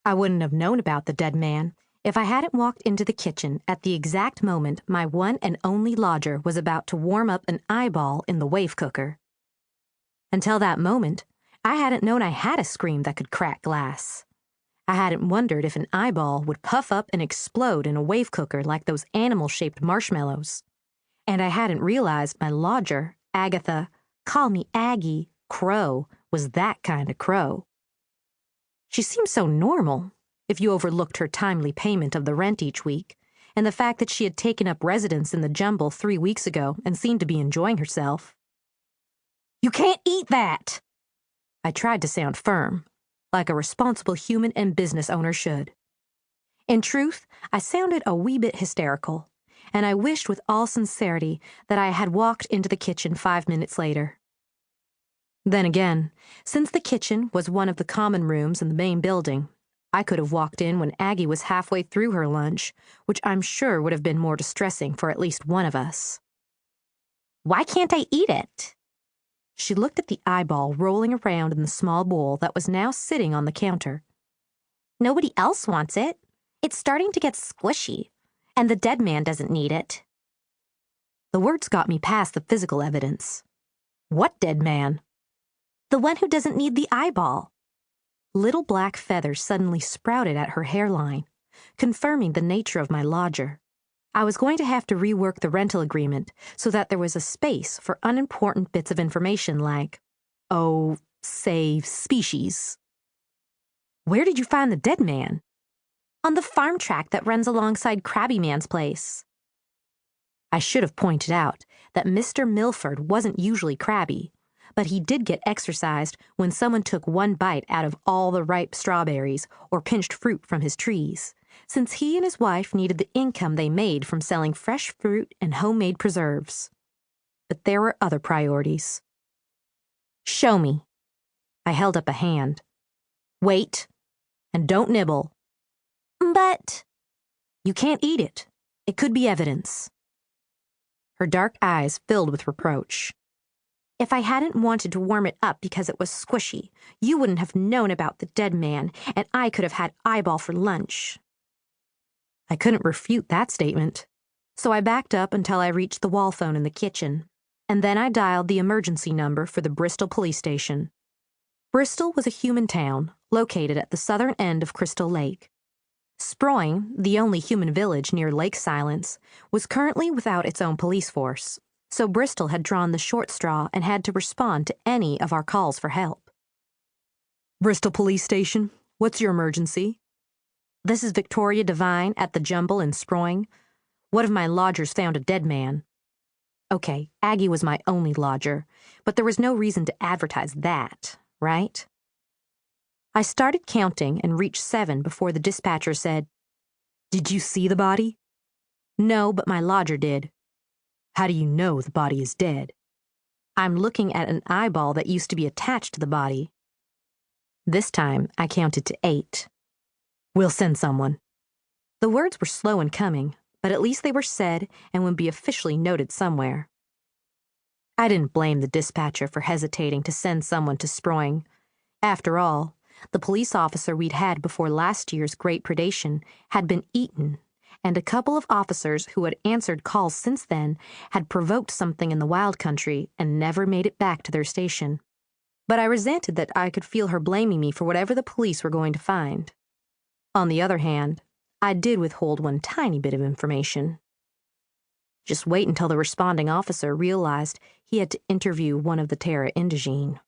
I wouldn't have known about the dead man if I hadn't walked into the kitchen at the exact moment my one and only lodger was about to warm up an eyeball in the wave cooker. Until that moment, I hadn't known I had a scream that could crack glass. I hadn't wondered if an eyeball would puff up and explode in a wave cooker like those animal-shaped marshmallows. And I hadn't realized my lodger, Agatha, call me Aggie, Crow, was that kind of crow. She seemed so normal, if you overlooked her timely payment of the rent each week, and the fact that she had taken up residence in the jumble 3 weeks ago and seemed to be enjoying herself. "You can't eat that!" I tried to sound firm, like a responsible human and business owner should. In truth, I sounded a wee bit hysterical, and I wished with all sincerity that I had walked into the kitchen 5 minutes later. Then again, since the kitchen was one of the common rooms in the main building, I could have walked in when Aggie was halfway through her lunch, which I'm sure would have been more distressing for at least one of us. "Why can't I eat it?" She looked at the eyeball rolling around in the small bowl that was now sitting on the counter. "Nobody else wants it. It's starting to get squishy, and the dead man doesn't need it." The words got me past the physical evidence. What dead man? "The one who doesn't need the eyeball." Little black feathers suddenly sprouted at her hairline, confirming the nature of my lodger. I was going to have to rework the rental agreement so that there was a space for unimportant bits of information like, say, species. "Where did you find the dead man?" "On the farm track that runs alongside Krabby Man's place." I should have pointed out that Mr. Milford wasn't usually crabby, but he did get exercised when someone took one bite out of all the ripe strawberries or pinched fruit from his trees, since he and his wife needed the income they made from selling fresh fruit and homemade preserves. But there were other priorities. "Show me." I held up a hand. "Wait, and don't nibble." "But—" "You can't eat it. It could be evidence." Her dark eyes filled with reproach. "If I hadn't wanted to warm it up because it was squishy, you wouldn't have known about the dead man, and I could have had eyeball for lunch." I couldn't refute that statement, so I backed up until I reached the wall phone in the kitchen, and then I dialed the emergency number for the Bristol police station. Bristol was a human town located at the southern end of Crystal Lake. Sproing, the only human village near Lake Silence, was currently without its own police force, so Bristol had drawn the short straw and had to respond to any of our calls for help. "Bristol Police Station, what's your emergency?" "This is Vicki DeVine at the Jumble in Sproing. One of my lodgers found a dead man." Okay, Aggie was my only lodger, but there was no reason to advertise that, right? I started counting and reached 7 before the dispatcher said, "Did you see the body?" "No, but my lodger did." "How do you know the body is dead?" "I'm looking at an eyeball that used to be attached to the body." This time, I counted to 8. "We'll send someone." The words were slow in coming, but at least they were said and would be officially noted somewhere. I didn't blame the dispatcher for hesitating to send someone to Sproing. After all, the police officer we'd had before last year's great predation had been eaten, and a couple of officers who had answered calls since then had provoked something in the wild country and never made it back to their station. But I resented that I could feel her blaming me for whatever the police were going to find. On the other hand, I did withhold one tiny bit of information. Just wait until the responding officer realized he had to interview one of the Terra Indigene.